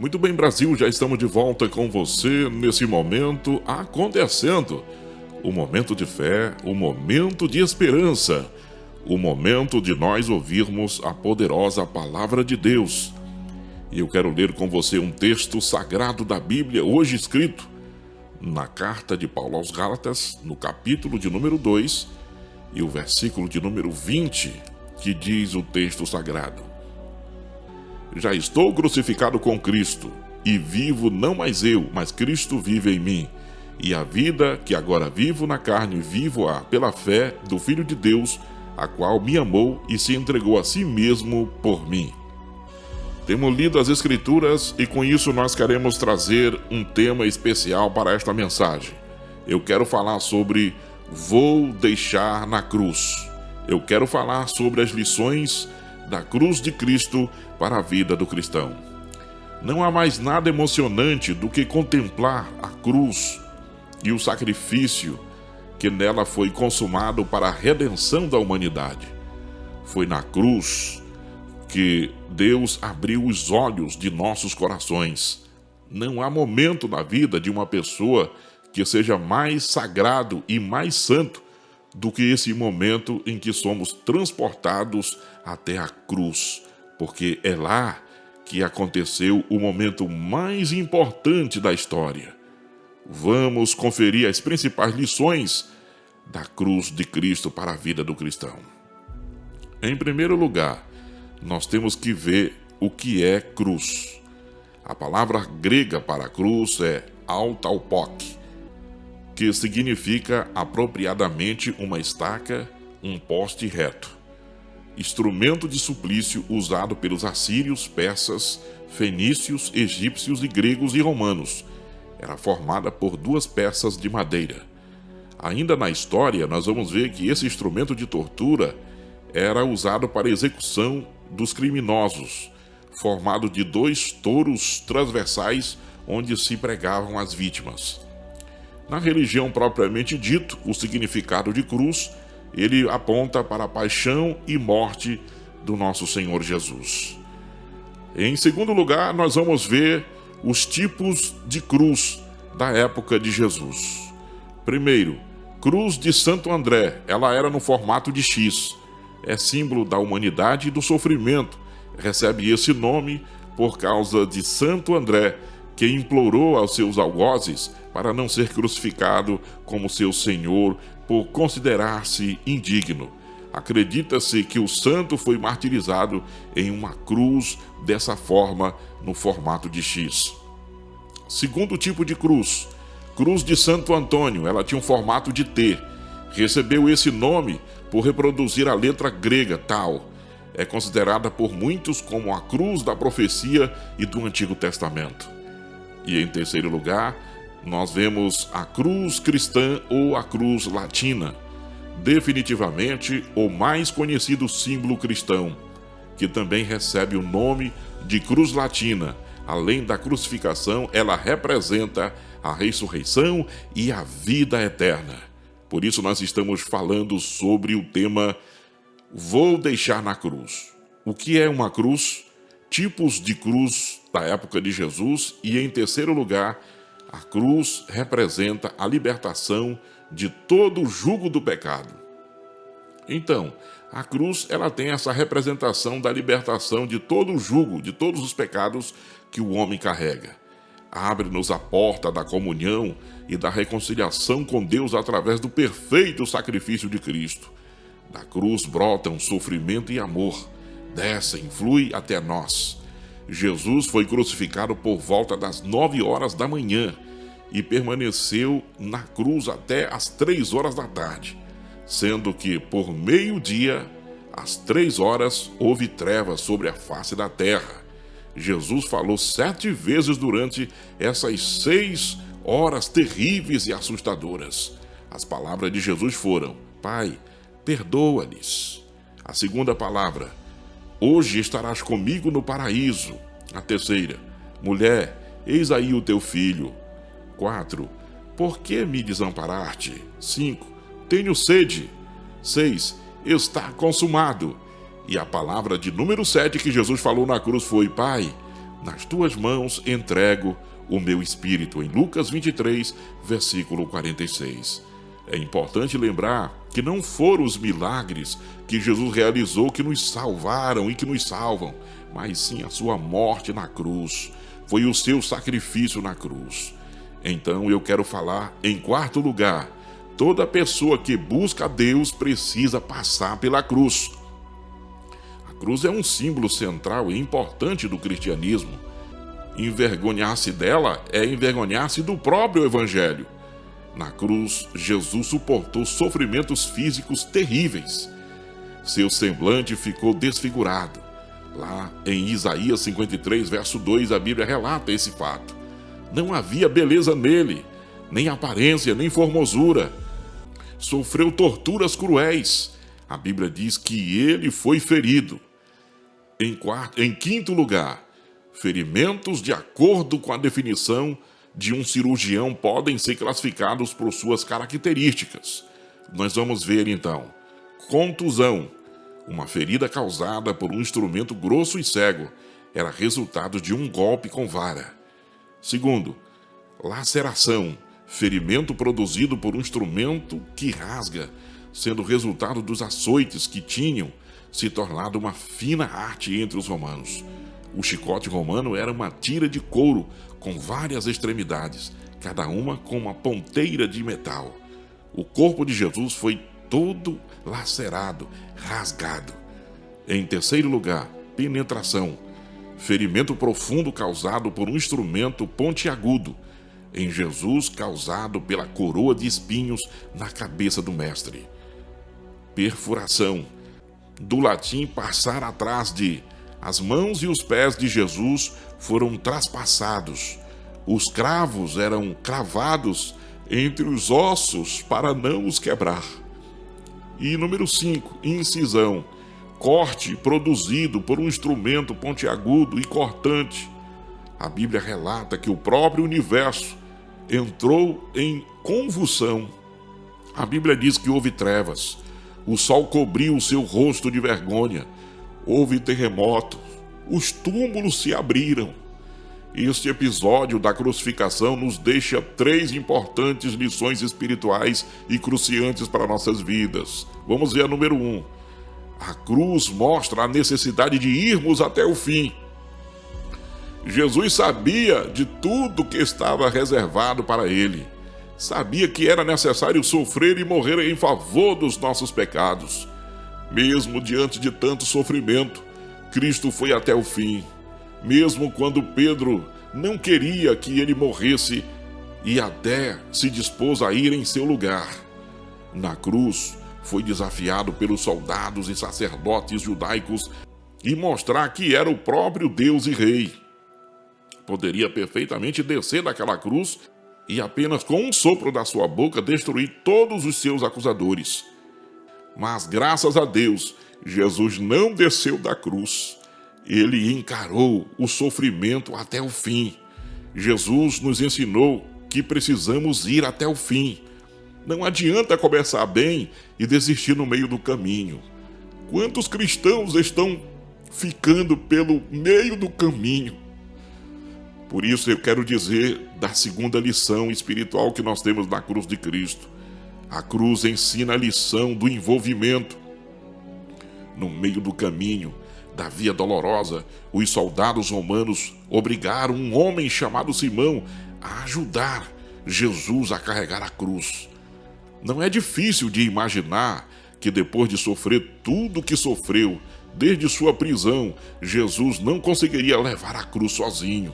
Muito bem, Brasil, já estamos de volta com você nesse momento acontecendo. O momento de fé, o momento de esperança, o momento de nós ouvirmos a poderosa palavra de Deus. E eu quero ler com você um texto sagrado da Bíblia, hoje escrito na carta de Paulo aos Gálatas, no capítulo de número 2 e o versículo de número 20, que diz o texto sagrado: Já estou crucificado com Cristo, e vivo não mais eu, mas Cristo vive em mim. E a vida que agora vivo na carne, vivo-a pela fé do Filho de Deus, a qual me amou e se entregou a si mesmo por mim. Temos lido as Escrituras e com isso nós queremos trazer um tema especial para esta mensagem. Eu quero falar sobre vou deixar na cruz. Eu quero falar sobre as lições da cruz de Cristo para a vida do cristão. Não há mais nada emocionante do que contemplar a cruz e o sacrifício que nela foi consumado para a redenção da humanidade. Foi na cruz que Deus abriu os olhos de nossos corações. Não há momento na vida de uma pessoa que seja mais sagrado e mais santo do que esse momento em que somos transportados até a cruz, porque é lá que aconteceu o momento mais importante da história. Vamos conferir as principais lições da cruz de Cristo para a vida do cristão. Em primeiro lugar, nós temos que ver o que é cruz. A palavra grega para cruz é autalpok, que significa apropriadamente uma estaca, um poste reto. Instrumento de suplício usado pelos assírios, persas, fenícios, egípcios e gregos e romanos. Era formada por duas peças de madeira. Ainda na história, nós vamos ver que esse instrumento de tortura era usado para a execução dos criminosos, formado de dois touros transversais onde se pregavam as vítimas. Na religião propriamente dito, o significado de cruz, ele aponta para a paixão e morte do nosso Senhor Jesus. Em segundo lugar, nós vamos ver os tipos de cruz da época de Jesus. Primeiro, cruz de Santo André, ela era no formato de X. É símbolo da humanidade e do sofrimento. Recebe esse nome por causa de Santo André, que implorou aos seus algozes para não ser crucificado como seu senhor por considerar-se indigno. Acredita-se que o santo foi martirizado em uma cruz dessa forma, no formato de X. Segundo tipo de cruz, cruz de Santo Antônio, ela tinha um formato de T. Recebeu esse nome por reproduzir a letra grega Tau. É considerada por muitos como a cruz da profecia e do Antigo Testamento. E em terceiro lugar, nós vemos a cruz cristã ou a cruz latina. Definitivamente o mais conhecido símbolo cristão, que também recebe o nome de cruz latina. Além da crucificação, ela representa a ressurreição e a vida eterna. Por isso nós estamos falando sobre o tema Vou deixar na cruz. O que é uma cruz? Tipos de cruz da época de Jesus e, em terceiro lugar, a cruz representa a libertação de todo o jugo do pecado. Então, a cruz ela tem essa representação da libertação de todo o jugo, de todos os pecados que o homem carrega. Abre-nos a porta da comunhão e da reconciliação com Deus através do perfeito sacrifício de Cristo. Da cruz brotam sofrimento e amor, descem, flui até nós. Jesus foi crucificado por volta das 9 horas da manhã e permaneceu na cruz até as 3 horas da tarde, sendo que por meio-dia, às 3 horas, houve trevas sobre a face da terra. Jesus falou 7 vezes durante essas 6 horas terríveis e assustadoras. As palavras de Jesus foram: Pai, perdoa-lhes. A segunda palavra: hoje estarás comigo no paraíso. A terceira: mulher, eis aí o teu filho. 4: por que me desamparaste? 5: tenho sede. 6: está consumado. E a palavra de número 7 que Jesus falou na cruz foi: Pai, nas tuas mãos entrego o meu espírito, em Lucas 23, versículo 46. É importante lembrar que não foram os milagres que Jesus realizou que nos salvaram e que nos salvam, mas sim a sua morte na cruz. Foi o seu sacrifício na cruz. Então eu quero falar em quarto lugar, toda pessoa que busca a Deus precisa passar pela cruz. A cruz é um símbolo central e importante do cristianismo. Envergonhar-se dela é envergonhar-se do próprio Evangelho. Na cruz, Jesus suportou sofrimentos físicos terríveis. Seu semblante ficou desfigurado. Lá em Isaías 53, verso 2, a Bíblia relata esse fato. Não havia beleza nele, nem aparência, nem formosura. Sofreu torturas cruéis. A Bíblia diz que ele foi ferido. Em quinto lugar, ferimentos de acordo com a definição de um cirurgião podem ser classificados por suas características. Nós vamos ver então. Contusão, uma ferida causada por um instrumento grosso e cego, era resultado de um golpe com vara. Segundo, laceração, ferimento produzido por um instrumento que rasga, sendo resultado dos açoites que tinham se tornado uma fina arte entre os romanos. O chicote romano era uma tira de couro com várias extremidades, cada uma com uma ponteira de metal. O corpo de Jesus foi todo lacerado, rasgado. Em terceiro lugar, penetração, ferimento profundo causado por um instrumento pontiagudo, em Jesus causado pela coroa de espinhos na cabeça do mestre. Perfuração, do latim passar atrás de. As mãos e os pés de Jesus foram traspassados. Os cravos eram cravados entre os ossos para não os quebrar. E número 5, incisão. Corte produzido por um instrumento pontiagudo e cortante. A Bíblia relata que o próprio universo entrou em convulsão. A Bíblia diz que houve trevas. O sol cobriu o seu rosto de vergonha. Houve terremotos, os túmulos se abriram. Este episódio da crucificação nos deixa 3 importantes lições espirituais e cruciantes para nossas vidas. Vamos ver a número 1. A cruz mostra a necessidade de irmos até o fim. Jesus sabia de tudo que estava reservado para ele. Sabia que era necessário sofrer e morrer em favor dos nossos pecados. Mesmo diante de tanto sofrimento, Cristo foi até o fim. Mesmo quando Pedro não queria que ele morresse e até se dispôs a ir em seu lugar. Na cruz, foi desafiado pelos soldados e sacerdotes judaicos e mostrar que era o próprio Deus e Rei. Poderia perfeitamente descer daquela cruz e apenas com um sopro da sua boca destruir todos os seus acusadores. Mas graças a Deus, Jesus não desceu da cruz. Ele encarou o sofrimento até o fim. Jesus nos ensinou que precisamos ir até o fim. Não adianta começar bem e desistir no meio do caminho. Quantos cristãos estão ficando pelo meio do caminho? Por isso eu quero dizer da segunda lição espiritual que nós temos na cruz de Cristo. A cruz ensina a lição do envolvimento. No meio do caminho, da via dolorosa, os soldados romanos obrigaram um homem chamado Simão a ajudar Jesus a carregar a cruz. Não é difícil de imaginar que depois de sofrer tudo o que sofreu, desde sua prisão, Jesus não conseguiria levar a cruz sozinho.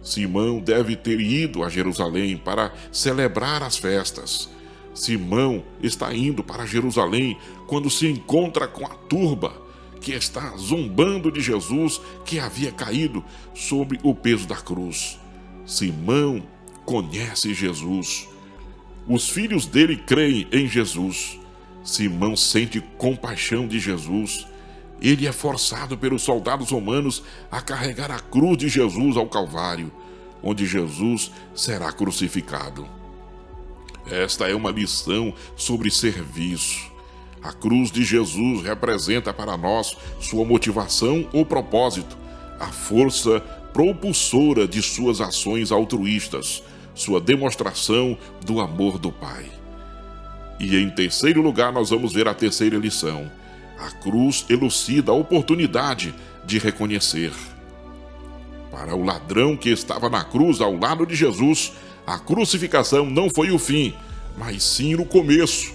Simão deve ter ido a Jerusalém para celebrar as festas. Simão está indo para Jerusalém quando se encontra com a turba que está zombando de Jesus, que havia caído sobre o peso da cruz. Simão conhece Jesus. Os filhos dele creem em Jesus. Simão sente compaixão de Jesus. Ele é forçado pelos soldados romanos a carregar a cruz de Jesus ao Calvário, onde Jesus será crucificado. Esta é uma lição sobre serviço. A cruz de Jesus representa para nós sua motivação ou propósito, a força propulsora de suas ações altruístas, sua demonstração do amor do Pai. E em terceiro lugar, nós vamos ver a terceira lição. A cruz elucida a oportunidade de reconhecer. Para o ladrão que estava na cruz ao lado de Jesus, a crucificação não foi o fim, mas sim o começo.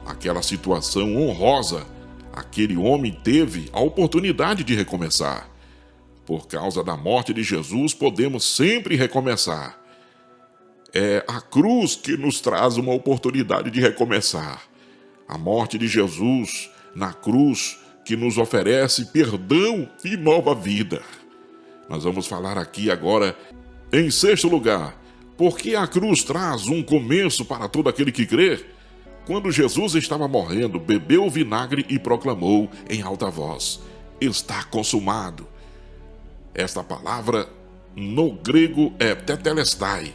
Aquela situação honrosa, aquele homem teve a oportunidade de recomeçar. Por causa da morte de Jesus, podemos sempre recomeçar. É a cruz que nos traz uma oportunidade de recomeçar. A morte de Jesus na cruz que nos oferece perdão e nova vida. Nós vamos falar aqui agora, em sexto lugar, porque a cruz traz um começo para todo aquele que crê. Quando Jesus estava morrendo, bebeu o vinagre e proclamou em alta voz: está consumado. Esta palavra no grego é tetelestai.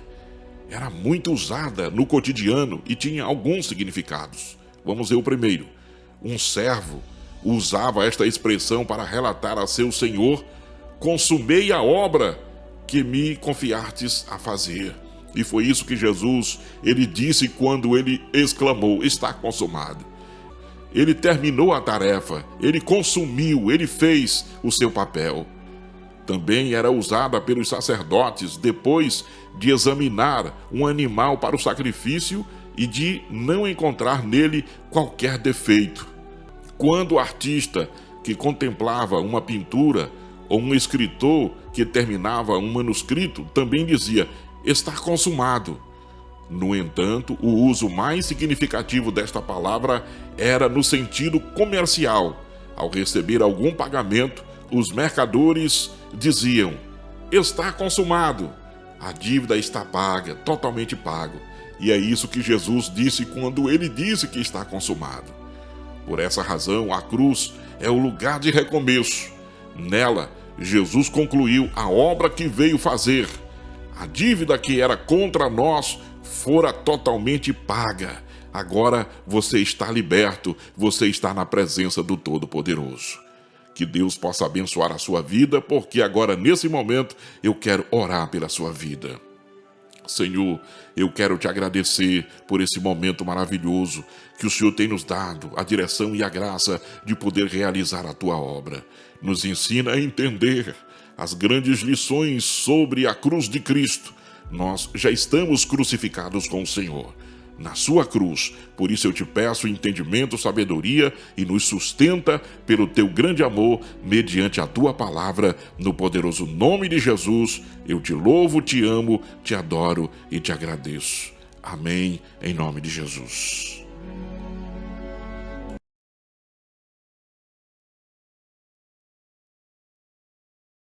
Era muito usada no cotidiano e tinha alguns significados. Vamos ver o primeiro. Um servo usava esta expressão para relatar a seu senhor: consumei a obra que me confiastes a fazer. E foi isso que Jesus, ele disse quando ele exclamou: está consumado. Ele terminou a tarefa, ele consumiu, ele fez o seu papel. Também era usada pelos sacerdotes depois de examinar um animal para o sacrifício e de não encontrar nele qualquer defeito. Quando o artista que contemplava uma pintura ou um escritor que terminava um manuscrito também dizia: está consumado. No entanto, o uso mais significativo desta palavra era no sentido comercial. Ao receber algum pagamento, os mercadores diziam: está consumado. A dívida está paga, totalmente pago. E é isso que Jesus disse quando ele disse que está consumado. Por essa razão, a cruz é o lugar de recomeço. Nela, Jesus concluiu a obra que veio fazer. A dívida que era contra nós fora totalmente paga. Agora você está liberto, você está na presença do Todo-Poderoso. Que Deus possa abençoar a sua vida, porque agora, nesse momento, eu quero orar pela sua vida. Senhor, eu quero te agradecer por esse momento maravilhoso que o Senhor tem nos dado, a direção e a graça de poder realizar a tua obra. Nos ensina a entender as grandes lições sobre a cruz de Cristo. Nós já estamos crucificados com o Senhor na sua cruz. Por isso eu te peço entendimento, sabedoria e nos sustenta pelo teu grande amor mediante a tua palavra. No poderoso nome de Jesus, eu te louvo, te amo, te adoro e te agradeço. Amém, em nome de Jesus.